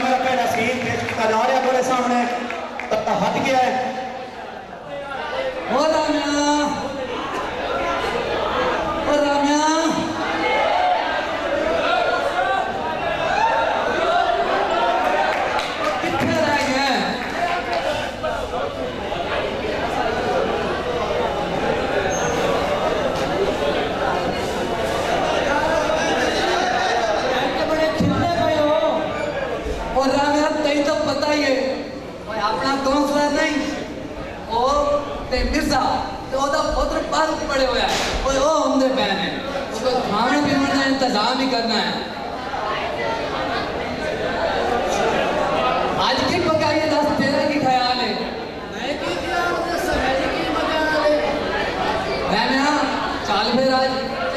मेरा भैड़ा सीन पेश किया जा रहा बोले सामने हट गया है। अपना काउंसलर नहीं ओ ते मिर्जा ते ओदा पुत्र बाहर पड़े होया है ओए ओ हुंदे पैन है उसको खाने पीने का इंतजाम ही करना है। आज की पकाई है 10 13 की ख्याल है मैं की ख्याल से समझ की मजा ले मैं चाल फिर आज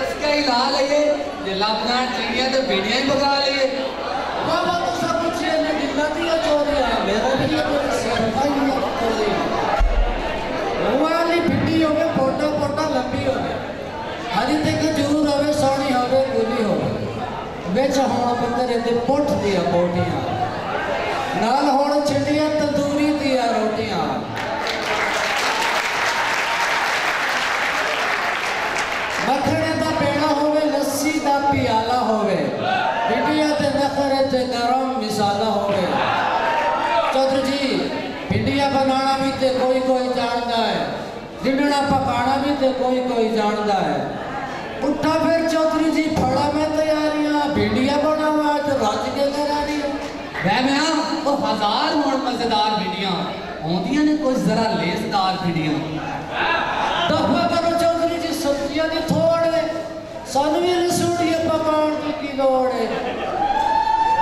इसका ही ला लिए ये लापना चाहिए तो वीडियो ही पका लिए बाबा तो सब कुछ ने दिला दिया चोरी है मेरा भी ये कोई सरफाई नहीं चोरी वाली भिंडी होवे पोटा पोटा लंबी होवे हरी ते खजूर होवे सोनी होवे गुली होवे विच होण बंदरे दे पुठ दिया बोटियां नाल होण छिंडियां तंदूरी दिया रोटियां मखणे दा पेड़ा होवे लस्सी दा पियाला होवे भिंडिया ते नखरे ते गरम मिसाला होवे। चौधरी जी भिंडिया बनाना भी ते कोई जानता है रिंगना पकाना भी ते कोई जानता है उठा फिर चौधरी जी फड़ा में तैयारियां भिंडिया बनावा तो राज के घर आ रही मैं वो 1000 मोड़ मजेदार भिंडियां होंदियां ने कुछ जरा लेसदार भिंडियां दफा करो चौधरी जी सब्जियां दी थोड़े सानू भी रसोड़ियां पकाउण की लोड़ है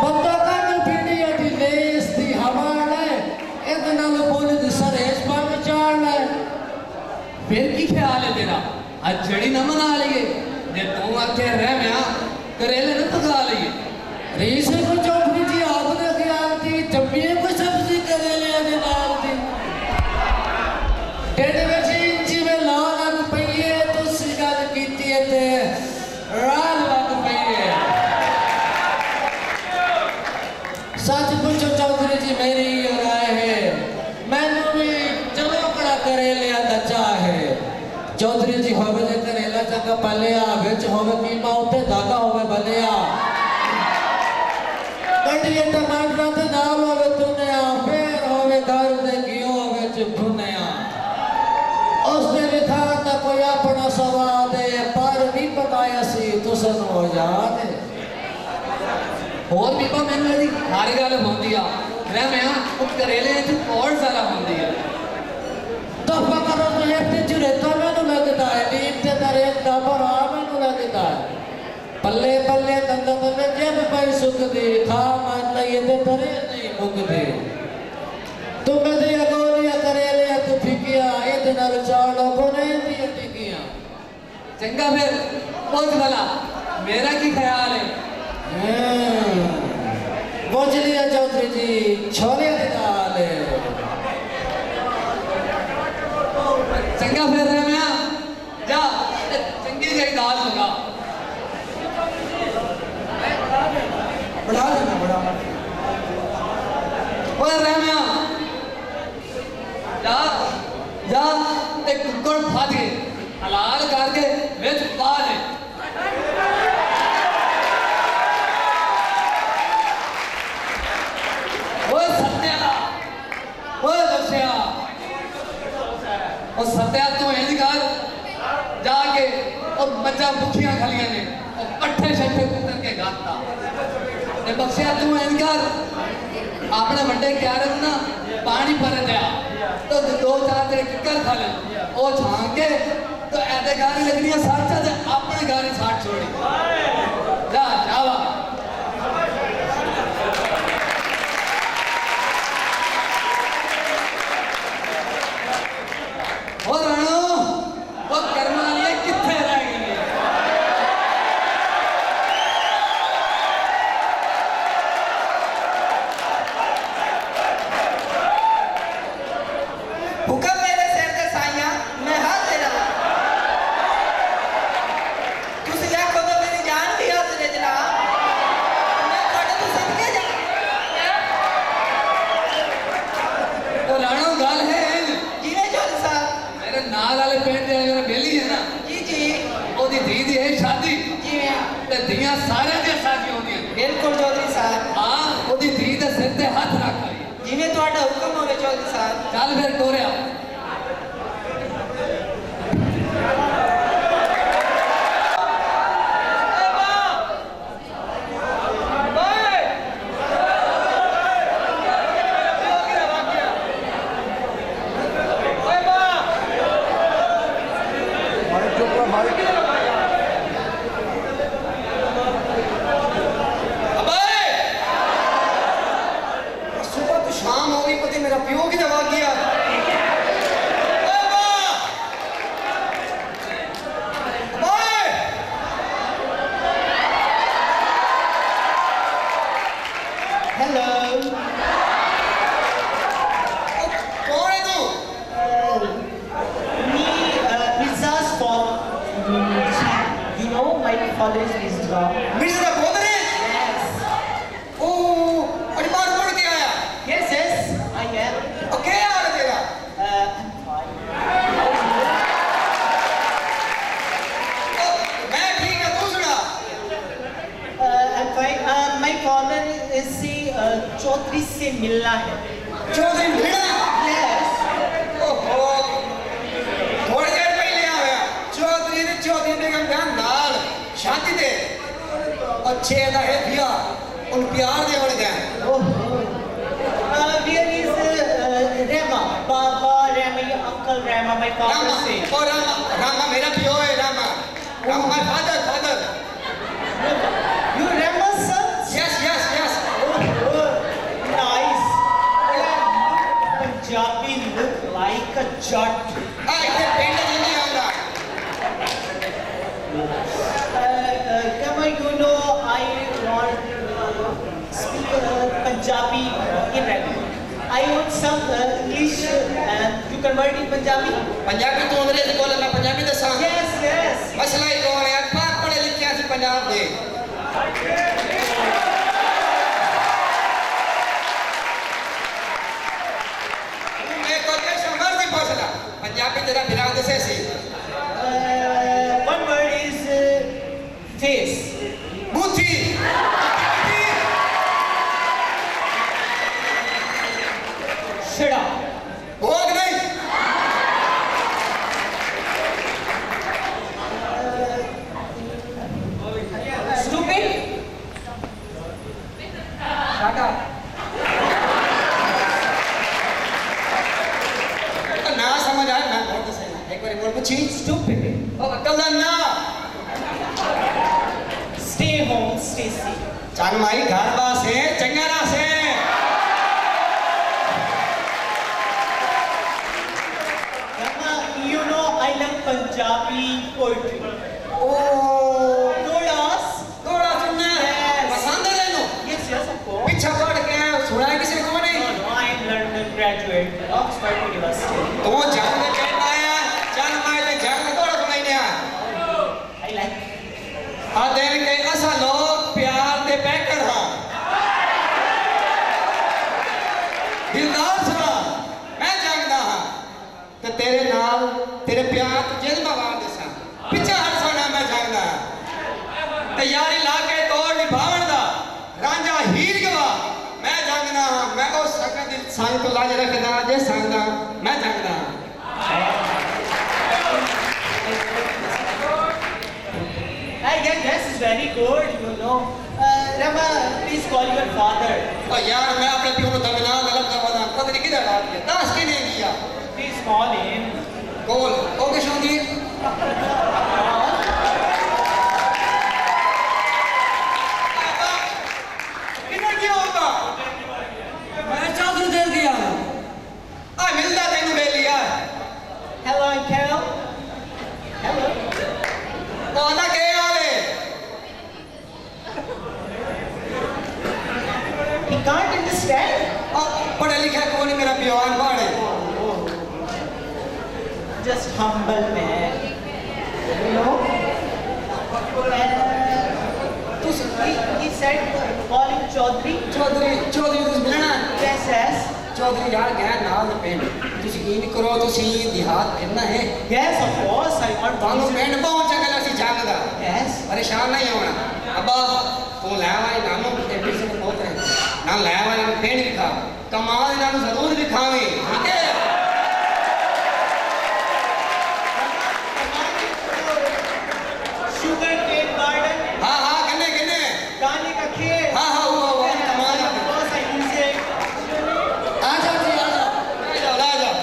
बंदा कागल भिंडिया दी लेस दी हवाड़ है इहदे नाल बोले दी सरेस पावे चाड़ है फिर की ख्याल है तेरा आज जड़ी न मना लिए जे तू आके रह मैं करेले न पका लिए रीस को चौधरी जी आपने ख्याल दी जम्बिए को सब्जी करेले दे नाल दी टेढ़े विच इंची में लाल लग पई है तुसी गल कीती है ते राल लग पई है सच पूछो चौधरी जी मेरी ये राय है मैनू भी चलो कड़ा करेले दा चाहे चौधरी जी होवे जे करेला चंगा पलिया विच होवे कीमा उते धागा होवे भलिया कटिए टमाटर ते नाल होवे तुनिया फिर होवे घर दे घियो विच भुनिया उस दे विखार दा कोई अपना स्वाद है पर नहीं पकाया सी तुसन हो याद है और भी तो मैंने दी हर गल होंदी आ मैं वो करेले च और ज्यादा होंदी है दफा करो तो एक ते जुरेता मैनू लगता है नीम ते दरेक दा भरा मैनू लगता है पल्ले पल्ले दंद दंद जब पई सुखदी खा मान लइए ते तरे नहीं मुकदी तुम दे गोलियां करेले तू फिकिया इद नाल चालो कोने दी टिकिया चंगा फिर बहुत भला मेरा की ख्याल है बुझ लिया चौधरी जी छोले दी दाल चंगा फिर रह मैं जा चंगी जही दाल लगा बढ़ा देना बड़ा और रह मैं जा जा एक कुक्कड़ फाद के हलाल करके विच पा ले सत्या तू इंज कर जाके और मज्जा भुखियां खलियां ने और पट्ठे शट्ठे कुतर के गाता ते बख्शिया तू इंज कर अपने बड़े क्यारे ना पानी भर दिया तो 2-4 तेरे किकर खा ले ओ छांग के तो ऐसे गाड़ी लगनी है साथ से अपने गाड़ी साथ छोड़ी जा जावा और राणो वो कर्मा लिए कितने रह गई हुक्म मेरे सिर ते साइया मैं हाथ तेरा तुसी आखो तो मेरी ਧੀਆਂ ਸਾਰਿਆਂ ਦੀਆਂ ਸਾਥੀ ਹੁੰਦੀਆਂ ਨੇ। ਬਿਲਕੁਲ ਚੌਧਰੀ ਸਾਹਿਬ, ਹਾਂ, ਉਹਦੀ ਧੀ ਦੇ ਸਿਰ ਤੇ ਹੱਥ ਰੱਖ ਆਈ। ਜਿਵੇਂ ਤੁਹਾਡਾ ਹੁਕਮ ਹੋਵੇ ਚੌਧਰੀ ਸਾਹਿਬ। ਚੱਲ ਫਿਰ ਟੋਰਿਆ। सुबह तो शाम हो गई, पति मेरा प्यो की दवा किया। हेलो, कौन है तू? Me, Mirza's fault. You know, my father is Mirza. Mirza बोल रहे हैं? Yes. ओ, अरे बार पढ़ के आया। Yes, yes, I am. Okay यार तेरा। I'm fine. मैं ठीक है, तू सुना। I'm fine. My father is Chaudhary से मिलना है. चौधरी भिड़ा। Yes. ओहो, थोड़ी देर पहले आया। चौधरी बेगम ध्यान नाल शांति दे। अच्छे दा है दिया, उन प्यार दे होने गए। Oh. Where is Rama? Baba Rama, your uncle Rama, my father Rama, say. ओ रामा मेरा पियो है Rama. Rama my father. You Rama's son? Yes. Oh, nice. Punjabi look like a jut. इधर पेंट नहीं आऊँगा। Come on, you know I want speak Punjabi irregular. I want some English to convert in Punjabi. Punjabi तो अंग्रेजी बोले, मैं पंजाबी दसा। Yes. मसला ही कौन है? आप पढ़े लिखे हैं पंजाब दे। मैं तो कैसा मर्जी फसला पंजाबी तेरा बिराद से सी। One word is face. बुद्धि। Shut up. भोग नहीं। Stupid. Shut up. ना समझ आया मैं बहुत सही ना। एक बार बोल पूछी। Stupid. कल ना। Stay home, stay safe. चांद माई घर बास है, चंगारा से। Rama, you know I love Punjabi poetry. O, Thoda सुनना है। Yes. पसंद है लेनो। Yes, of course. पीछा पढ़ के सुना है किसी को नहीं। No, I'm London graduate, Oxford University. तो जान में कहना आया, जान माई ले जान में थोड़ा सुनाई नहीं आया। I like. आदेन के असा लोग प्यार दे पैकर हाँ। दिलदार सुना, मैं जानता हाँ। तो तेरे नाल, तेरे प्यार तो जिद मवार दिसा। पीछे हर सोना मैं जानता हाँ। तो यारी लाके तोड़ निभावन दा, रांझा हीर गवा। मैं जानता हाँ, मैं उस सकन दिल संग तो लाज रखना, जे संगदा, मैं जानता हाँ। Yes, is very good, you know. Rama, please call your father. और यार मैं अपने प्यो को दमिना गलत दबाना पता नहीं किधर डाल दिया दास के नहीं किया Please call him. Call okay शोंगी किधर क्या होगा मैं चौधरी दे दिया हूँ। आ मिलता तेनू ले लिया Hello, Uncle. Hello. कौन के आले He can't understand. पढ़े लिखे कौन मेरा प्यार बाड़े Just humble man. You know? He said, call him Chaudhary. Chaudhary Chaudhary तुस मिलना Yes. चौधरी यार गया नाल पिंड तुस यकीन करो तुसी देहात फिरना है Yes, of course. I want ਤੁਹਾਨੂੰ to. ਪਿੰਡ ਪਹੁੰਚ ਚੱਕਲਾ ਸੀ ਜੰਗ ਦਾ Yes. परेशान नहीं होना अब्बा तू लै वाली नानू एबीसी में बहुत है ना लै वाली पेंट दिखा कमाल इन्हों जरूर दिखावे ठीक है शुगर केन गार्डन हाँ हाँ कन्ने कन्ने गाने का खेल हाँ हाँ वो कमाल है बहुत सारी म्यूजिक आ जाओ जी आ जाओ ला जाओ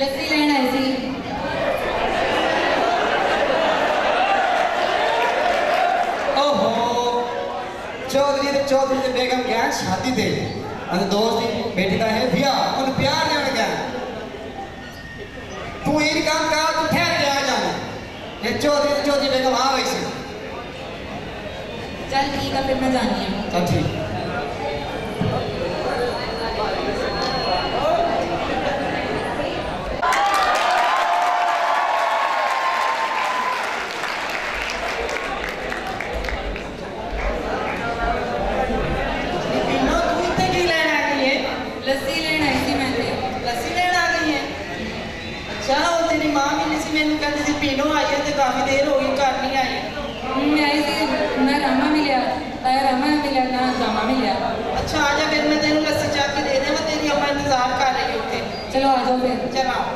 लस्सी लेना है सी। ओहो चौधरी ते बेगम गया शादी ते अन दोस्त दी बेटी दा है ब्याह उन प्यार लेने गया तू इन काम का तू ठहर के आ जाना ये चौधरी बेगम आ गई सी चल ठीक है फिर मैं जानी हूँ। चल ठीक लस्सी लेना है सी मैं ते। लस्सी लेन आ गई है अच्छा और तेरी मां भी नहीं सी मैनू कहती सी पीनो आई है ते काफी देर हो गई घर नहीं आई मैं आई सी ना रामा मिलिया ताया रामा मिलिया ना जामा मिलिया। अच्छा आ जा फिर मैं तेनू लस्सी चाह के दे देवां तेरी अम्मा इंतजार कर रही है उत्थे चलो आ जाओ फिर। चल आओ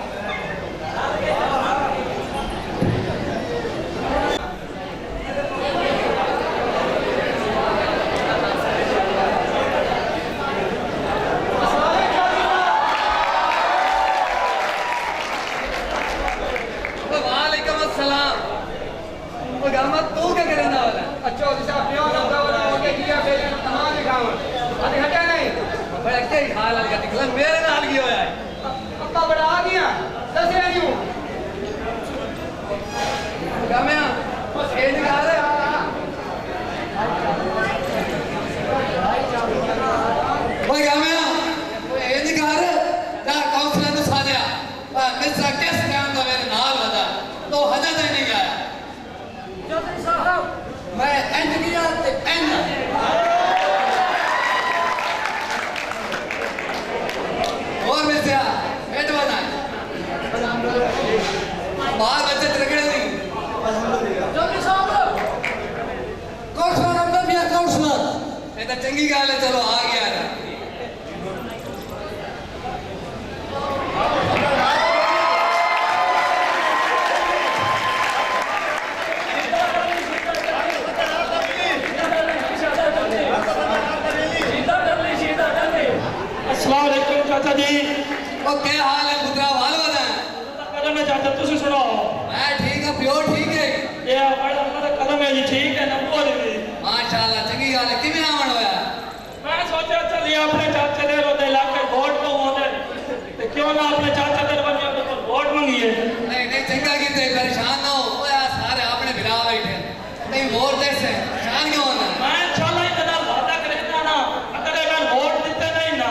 वालेकुम अस्सलाम। वो गामत तू क्या करना वाला? अच्छा दिशा पियो ना वाला हो के किया फिर तमाम दिखाओ अरे हटा नहीं बड़ा क्या हाल अलग निकला मेरे नाल की होया है। पप्पा बड़ा आ गया दस रही हूं गामिया बस ये निकाल रहा ओए गामिया ओए ये निकाल जा काउंसलर ने साजिया मिस्टर किस टाइम का मेरे नाल वदा तो हजर नहीं गया चौधरी साहब मैं इंजीनियर ते एंड और मिस्टर हेड बना बाहर बच्चे रगड़े नहीं चौधरी साहब काउंसलर अंदर भी है काउंसलर। ये तो चंगी गाल है चलो आ गया ना अस्सलाम वालेकुम चाचा जी ओ क्या हाल है पुत्रा वाल वदा कदम है चाचा तुसी सुनाओ मैं ठीक है प्योर ठीक है ये बड़ा मतलब कदम है जी ठीक है ना बोल भी माशाल्लाह चंगी गाल है किवें आवन होया मैं सोचा चलिए अपने चाचे दे रोते इलाके वोट को होने ते क्यों ना अपने चाचे दे बनिया तो वोट मंगिए नहीं नहीं चंगा कीते परेशान ना हो ओ यार सारे अपने भिरा बैठे नहीं वोट दे से परेशान क्यों होना मैं इंशाल्लाह इनके नाल वादा करेगा ना अगर ये मैं वोट देते नहीं ना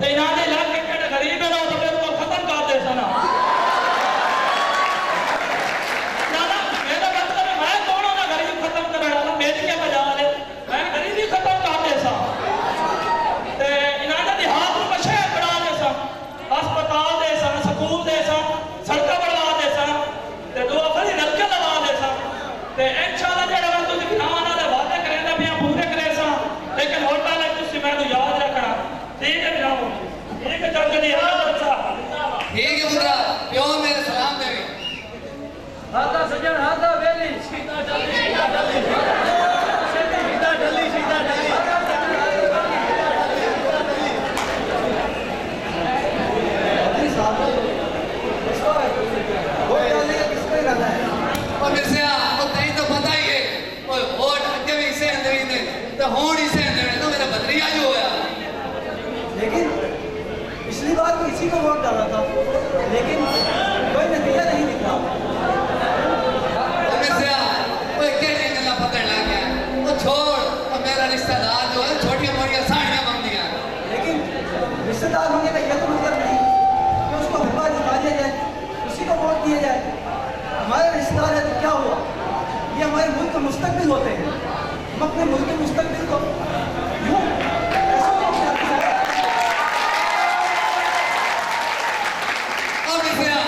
ते इन्हां दे इलाके के गरीब है ना तो फिर वो खत्म कर दे सना ना ना मेरा मतलब है मैं कौन हूं ना गरीब खत्म करने वाला मेरी क्या मजाल है मैं गरीबी खत्म कर दे सा ते इन्हां दे देहात में शहर बना दे सा अस्पताल दे सा स्कूल दे सा सड़क बनवा दे सा ते दो अपनी नलके लगा दे सा ते इंशाल्लाह जेड़ा मैं तुझे गिनावां ना वादे करेंदा भी पूरे करे सा लेकिन वोटां ले तुसी मैनू याद रखना ठीक है जनाब ठीक है चाचा जी हाँ अच्छा ठीक है पुत्रा प्योर मेरे सलाम देवी हादा सजन हादा वेली सीधा जल्दी सीधा जल्दी सीधा जल्दी सीधा जल्दी और मिर्जा वो तई तो पता ही है ओए वोट अगे भी इसे अंदर ही दे तो होड़ इसे अंदर है तो मेरा बदरिया जो होया लेकिन पिछली बार तो इसी को वोट डाला था लेकिन कोई नतीजा नहीं निकला और मिर्जा ओए केड़ी गल्ला पता लग गया वो छोड़ और मेरा रिश्तेदार जो है छोटी मोटी साड़ियां मांग दिया लेकिन रिश्तेदार होने का यह तो मतलब नहीं कि उसको हलवा दिखा दिया जाए उसी को वोट दिया जाए हमारे रिश्तेदार है तो क्या हुआ ये हमारे मुल्क के मुस्तकबिल होते हैं हम अपने मुल्क के मुस्तकबिल को यूं ऐसे वोट करते हैं और मिर्जा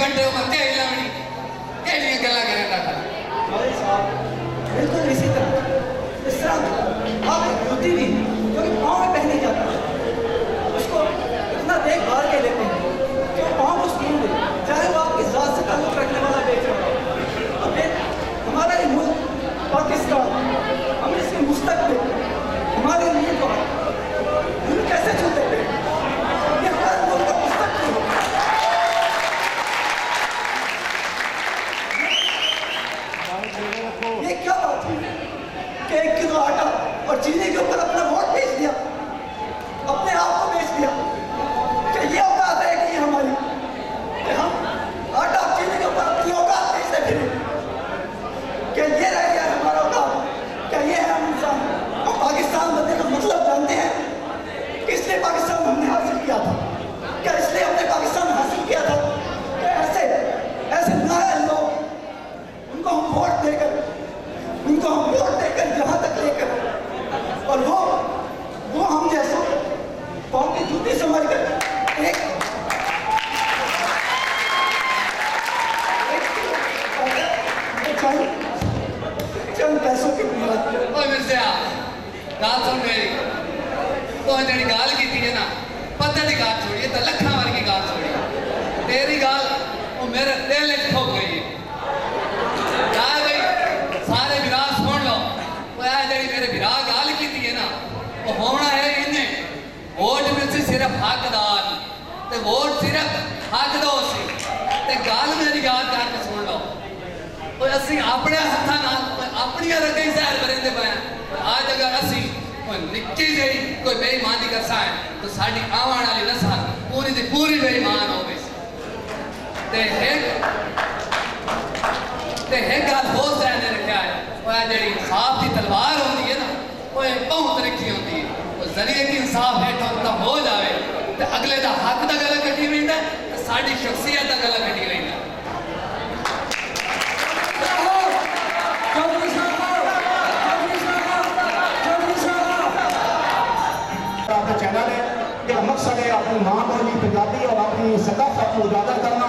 बंटे हो मक्के हिलावनी केड़ियां गल्लां करे रखा मौलवी साहब बिल्कुल इसी तरह इस तरह आप एक जूती भी जो कि पाँव में पहनी जाती है उसको इतना देखभाल के लेते हैं कि वो पाँव को सुकून दे, चाहे वो आपकी ज़ात से ताल्लुक़ रखने वाला बेच रहा हो। और फिर हमारा ये मुल्क पाकिस्तान, हम इसके मुस्तक़बिल हमारे लिए जो है हम कैसे छूते थे, ये हमारे मुल्क का मुस्तक़बिल है। ये क्या बात है कि 1 किलो आटा और चीनी के ऊपर अपना वोट बेच दिया, अपने आप को बेच दिया, कि ये औकात है कि हमारी कि हम आटा और चीनी के ऊपर अपनी औकात बेचते फिरे, कि ये रह गया हमारा औकात, क्या ये है हम इंसान? हम पाकिस्तान बनने का मतलब जानते हैं कि इसलिए पाकिस्तान हमने हासिल किया था, क्या इसलिए हमने पाकिस्तान हासिल किया था कि ऐसे नाराज लोग उनको हम वोट देकर यहाँ तक लेकर और वो हम जैसो पाँव की जूती संभाल कर एक चंद पैसों की बुनियाद पर। ओए मिर्ज़ा गाल सुन मेरी तो तेरी गाल की थी ना पत्ते की गाल छोड़ी तो लखा वाली की गाल छोड़ी तेरी गाल वो मेरे दिल में ठोक गई यार भाई सारे विराज सुन लो वो यार जेडी मेरे विराग गाल की थी ना वो होना है इन्हें वोट में से सिर्फ हकदार ते वोट सिर्फ हक दो सी ते गाल मेरी गाल करके सुन लो वो असि अपने हथा नाल अपनी रगे सैर करेंदे पाया आज अगर असि कोई निक्की जही कोई बेईमानी करसा है तो साडी आवन वाली नस्ल पूरी दी पूरी बेईमान होवे ते एक गाल हो ने रखा है वो जेडी इंसाफ की तलवार होती है ना वो बहुत रखी होती है वो जरिए की इंसाफ हेठों खत्म हो जाए तो अगले का हक का गला कटी वेंदा तो साडी शख्सियत का गला कटी वेंदा आपका चैनल है कि मकसद है अपनी माँ बोली पंजाबी और अपनी सकाफत को उजागर करना।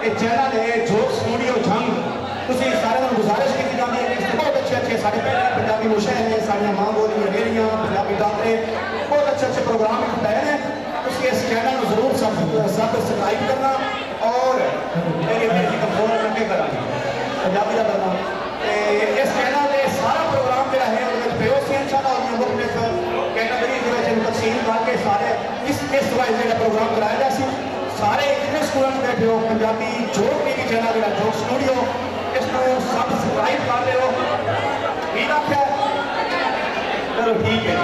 ये चैनल है जोक स्टूडियो जंग तुसी सारे गुजारिश की जाती है कि बहुत अच्छे सारे पंजाबी मुशायरे हैं, सारिया माँ बोलियां रेड़ियाँ पंजाबी डाकरे बहुत अच्छे प्रोग्राम पै हैं। उसके इस चैनल को जरूर सब्सक्राइब करना और मेरी बेटी का फोन लगे करा पंजाबी का करना इस चैनल के सारा प्रोग्राम जो है पियो से इंशाअल्लाह मुख्तलिफ कैटेगरी तकसीम करके सारे इस वाइज जो प्रोग्राम कराया जाए सारे जितने स्टूडेंट बैठे हो पंजाबी जोक टीवी चैनल जो जोक स्टूडियो इसको सब्सक्राइब कर लो ठीक है चलो ठीक है।